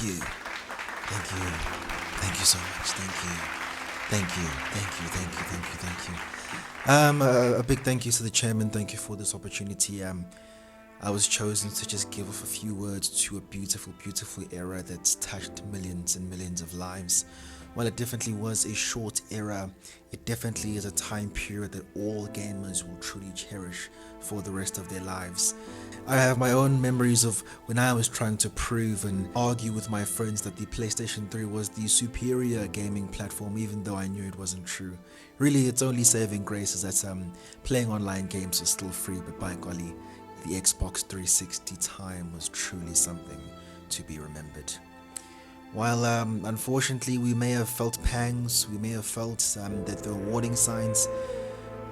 you. Thank you. Thank you so much. Thank you. Thank you. Thank you. Thank you. Thank you. Thank you. A big thank you to the chairman. Thank you for this opportunity. I was chosen to just give off a few words to a beautiful, beautiful era that's touched millions and millions of lives. While it definitely was a short era, it definitely is a time period that all gamers will truly cherish for the rest of their lives. I have my own memories of when I was trying to prove and argue with my friends that the PlayStation 3 was the superior gaming platform, even though I knew it wasn't true. Really, its only saving grace is that playing online games is still free, but by golly, the Xbox 360 time was truly something to be remembered. While unfortunately we may have felt pangs, we may have felt that there were warning signs,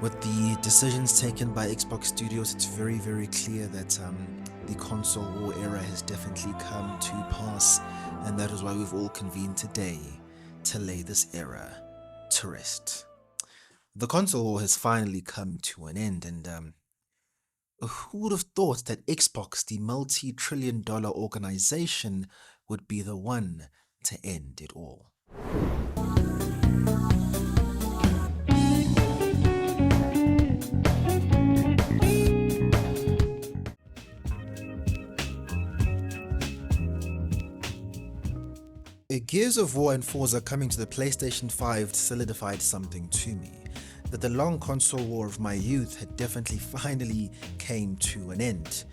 with the decisions taken by Xbox Studios, it's very, very clear that the console war era has definitely come to pass, and that is why we've all convened today to lay this era to rest. The console war has finally come to an end, and who would have thought that Xbox, the multi-trillion-dollar organization, would be the one to end it all? Gears of War and Forza coming to the PlayStation 5 solidified something to me, that the long console war of my youth had definitely finally came to an end.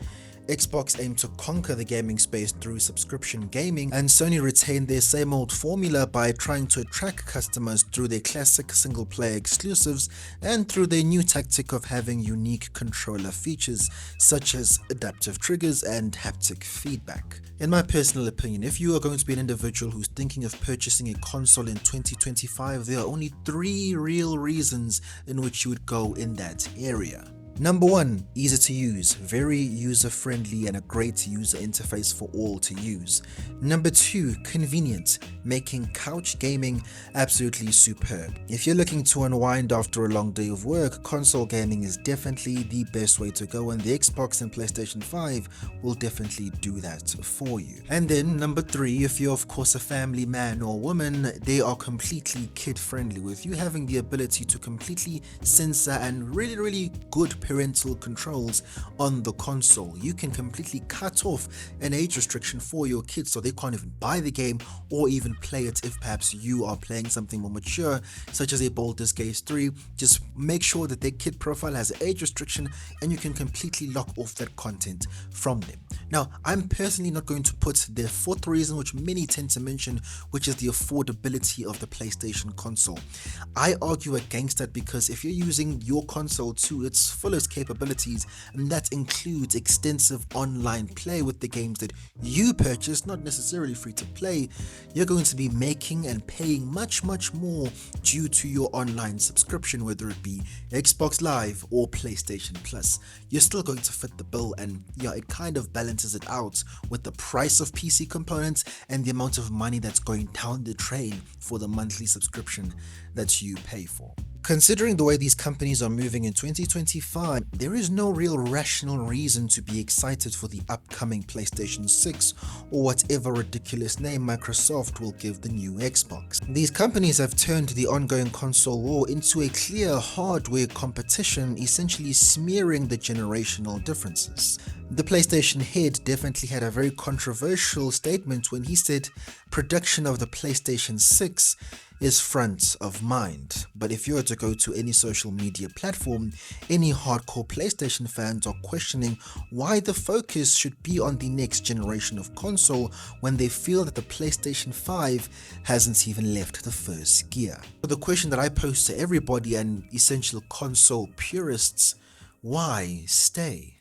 Xbox aimed to conquer the gaming space through subscription gaming, and Sony retained their same old formula by trying to attract customers through their classic single-player exclusives and through their new tactic of having unique controller features such as adaptive triggers and haptic feedback. In my personal opinion, if you are going to be an individual who's thinking of purchasing a console in 2025, there are only 3 real reasons in which you would go in that area. Number 1, easy to use, very user-friendly and a great user interface for all to use. Number 2, convenient, making couch gaming absolutely superb. If you're looking to unwind after a long day of work, console gaming is definitely the best way to go, and the Xbox and PlayStation 5 will definitely do that for you. And then number 3, if you're of course a family man or woman, they are completely kid-friendly, with you having the ability to completely censor and really good parental controls on the console. You can completely cut off an age restriction for your kids so they can't even buy the game or even play it if perhaps you are playing something more mature, such as a Baldur's Gate 3. Just make sure that their kid profile has an age restriction and you can completely lock off that content from them. Now, I'm personally not going to put the 4th reason, which many tend to mention, which is the affordability of the PlayStation console. I argue against that because if you're using your console to its fullest capabilities, and that includes extensive online play with the games that you purchase, not necessarily free to play, you're going to be making and paying much more due to your online subscription, whether it be Xbox Live or PlayStation Plus. You're still going to fit the bill, and yeah, it kind of balances it out with the price of PC components and the amount of money that's going down the drain for the monthly subscription that you pay for. Considering the way these companies are moving in 2025, there is no real rational reason to be excited for the upcoming PlayStation 6 or whatever ridiculous name Microsoft will give the new Xbox. These companies have turned the ongoing console war into a clear hardware competition, essentially smearing the generational differences. The PlayStation head definitely had a very controversial statement when he said production of the PlayStation 6 is front of mind. But if you were to go to any social media platform, any hardcore PlayStation fans are questioning why the focus should be on the next generation of console when they feel that the PlayStation 5 hasn't even left the first gear. So the question that I pose to everybody and essential console purists, why stay?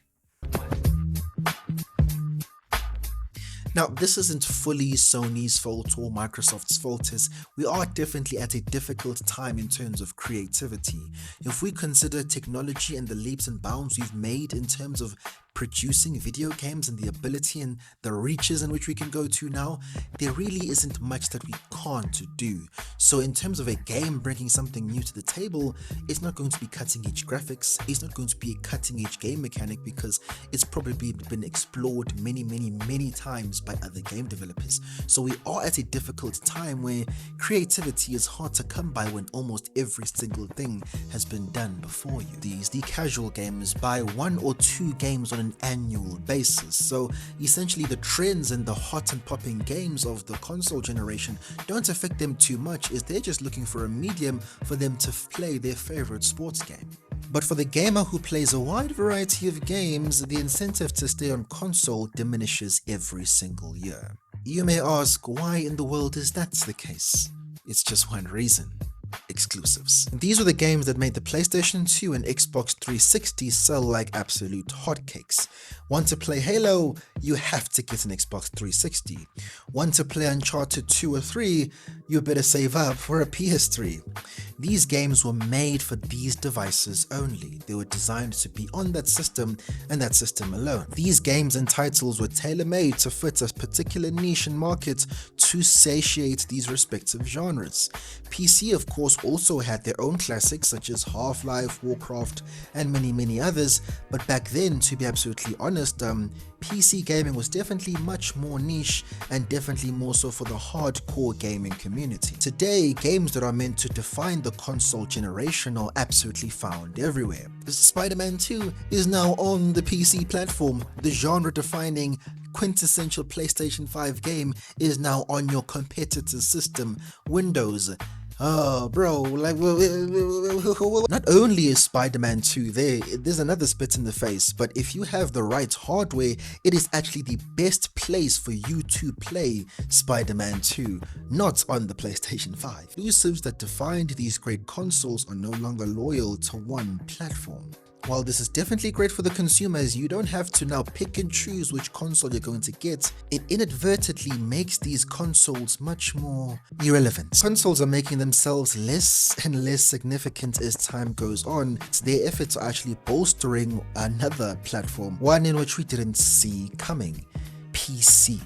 Now, this isn't fully Sony's fault or Microsoft's fault, as we are definitely at a difficult time in terms of creativity. If we consider technology and the leaps and bounds we've made in terms of producing video games and the ability and the reaches in which we can go to now, there really isn't much that we can't do. So in terms of a game bringing something new to the table, it's not going to be cutting edge graphics, it's not going to be a cutting edge game mechanic, because it's probably been explored many times by other game developers. So we are at a difficult time where creativity is hard to come by when almost every single thing has been done before you. The casual gamers buy 1 or 2 games on an annual basis, so essentially the trends and the hot and popping games of the console generation don't affect them too much, as they're just looking for a medium for them to play their favorite sports game. But for the gamer who plays a wide variety of games, the incentive to stay on console diminishes every single year. You may ask, why in the world is that the case? It's just one reason: exclusives. These were the games that made the PlayStation 2 and Xbox 360 sell like absolute hotcakes. Want to play Halo? You have to get an Xbox 360. Want to play Uncharted 2 or 3? You better save up for a PS3. These games were made for these devices only. They were designed to be on that system and that system alone. These games and titles were tailor-made to fit a particular niche and market to satiate these respective genres. PC, of course, also had their own classics such as Half-Life, Warcraft, and many others, but back then, to be absolutely honest, PC gaming was definitely much more niche and definitely more so for the hardcore gaming community. Today, games that are meant to define the console generation are absolutely found everywhere. Spider-Man 2 is now on the PC platform. The genre-defining quintessential PlayStation 5 game is now on your competitor's system, Windows. Oh, bro, like, not only is Spider-Man 2 there's another spit in the face, but if you have the right hardware, it is actually the best place for you to play Spider-Man 2, not on the PlayStation 5. Exclusives that defined these great consoles are no longer loyal to one platform. While this is definitely great for the consumers, you don't have to now pick and choose which console you're going to get. It inadvertently makes these consoles much more irrelevant. Consoles are making themselves less and less significant as time goes on. Their efforts are actually bolstering another platform, one in which we didn't see coming: PC.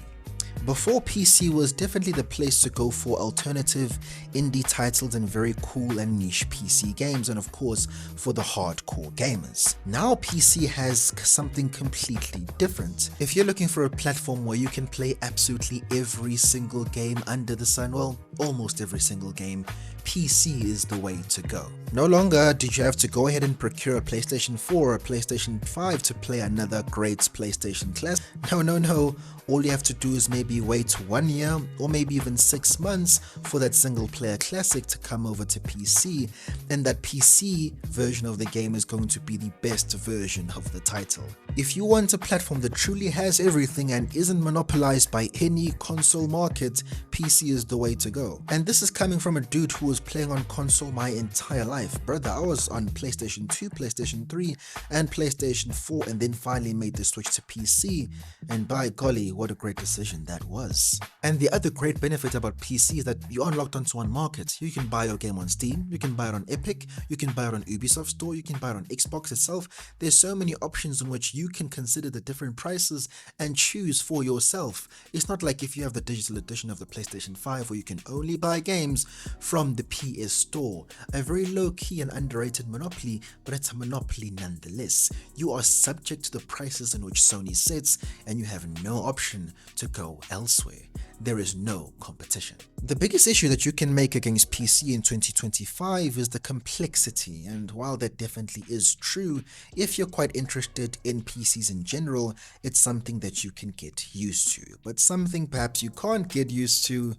Before, PC was definitely the place to go for alternative indie titles and very cool and niche PC games, and of course for the hardcore gamers. Now PC has something completely different. If you're looking for a platform where you can play absolutely every single game under the sun, well, almost every single game, PC is the way to go. No longer did you have to go ahead and procure a PlayStation 4 or a PlayStation 5 to play another great PlayStation classic. No. All you have to do is maybe wait 1 year or maybe even 6 months for that single player classic to come over to PC, and that PC version of the game is going to be the best version of the title. If you want a platform that truly has everything and isn't monopolized by any console market, PC is the way to go. And this is coming from a dude who was playing on console my entire life. Brother, I was on PlayStation 2, PlayStation 3, and PlayStation 4, and then finally made the switch to PC, and by golly, what a great decision that was. And the other great benefit about PC is that you aren't locked onto one market. You can buy your game on Steam, you can buy it on Epic, you can buy it on Ubisoft Store, you can buy it on Xbox itself. There's so many options in which you can consider the different prices and choose for yourself. It's not like if you have the digital edition of the PlayStation 5 where you can only buy games from the PS Store. A very low-key and underrated monopoly, but it's a monopoly nonetheless. You are subject to the prices in which Sony sets, and you have no option to go elsewhere. There is no competition. The biggest issue that you can make against PC in 2025 is the complexity, and while that definitely is true, if you're quite interested in PCs in general, it's something that you can get used to. But something perhaps you can't get used to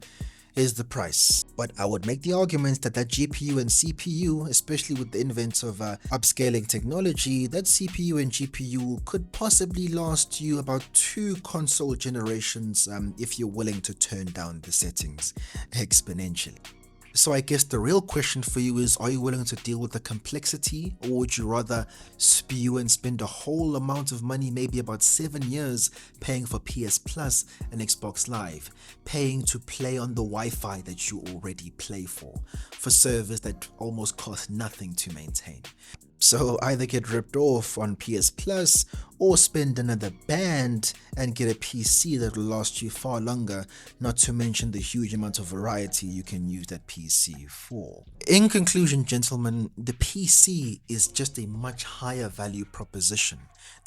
is the price. But I would make the argument that GPU and CPU, especially with the advent of upscaling technology, that CPU and GPU could possibly last you about 2 console generations if you're willing to turn down the settings exponentially. So I guess the real question for you is, are you willing to deal with the complexity, or would you rather spew and spend a whole amount of money, maybe about 7 years, paying for PS Plus and Xbox Live, paying to play on the Wi-Fi that you already play for servers that almost cost nothing to maintain? So either get ripped off on PS Plus or spend another band and get a PC that will last you far longer, not to mention the huge amount of variety you can use that PC for. In conclusion, gentlemen, the PC is just a much higher value proposition.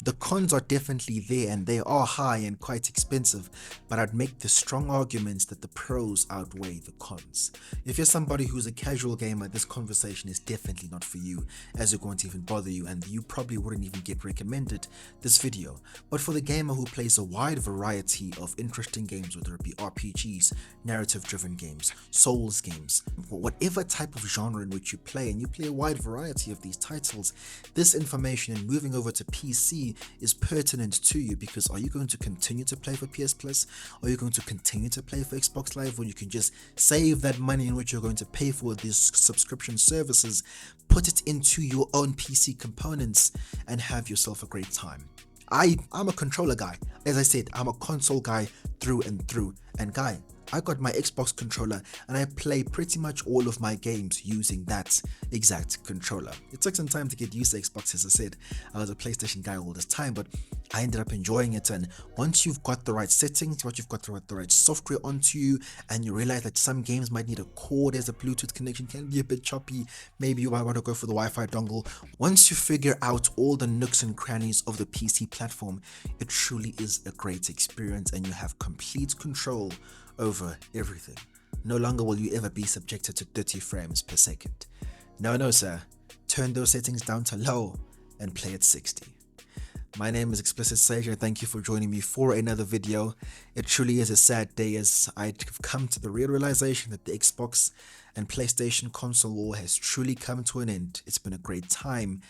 The cons are definitely there and they are high and quite expensive, but I'd make the strong arguments that the pros outweigh the cons. If you're somebody who's a casual gamer, this conversation is definitely not for you, as it won't even bother you and you probably wouldn't even get recommended this video. But for the gamer who plays a wide variety of interesting games, whether it be RPGs, narrative driven games, Souls games, whatever type of genre in which you play, and you play a wide variety of these titles, this information and moving over to PC is pertinent to you, because are you going to continue to play for PS Plus? Are you going to continue to play for Xbox Live, when you can just save that money in which you're going to pay for these subscription services, put it into your own PC components and have yourself a great time? I'm a controller guy. As I said, I'm a console guy through and through. And guy, I got my Xbox controller and I play pretty much all of my games using that exact controller. It took some time to get used to Xbox. As I said, I was a PlayStation guy all this time, but I ended up enjoying it. And once you've got the right settings, once you've got the right software onto you, and you realize that some games might need a cord as a Bluetooth connection, can be a bit choppy, maybe you might want to go for the Wi-Fi dongle. Once you figure out all the nooks and crannies of the PC platform, it truly is a great experience and you have complete control over everything. No longer will you ever be subjected to 30 frames per second. No sir, turn those settings down to low and play at 60. My name is Explicit Sage and thank you for joining me for another video. It truly is a sad day, as I've come to the real realization that the Xbox and PlayStation console war has truly come to an end. It's been a great time,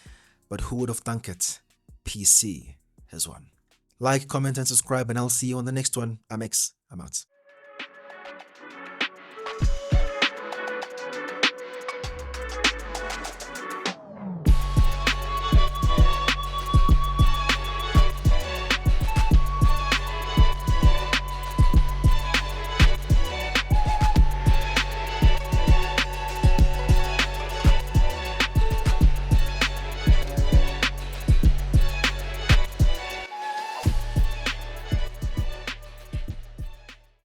but who would have thunk it? PC has won. Like, comment and subscribe, and I'll see you on the next one. I'm X. I'm out.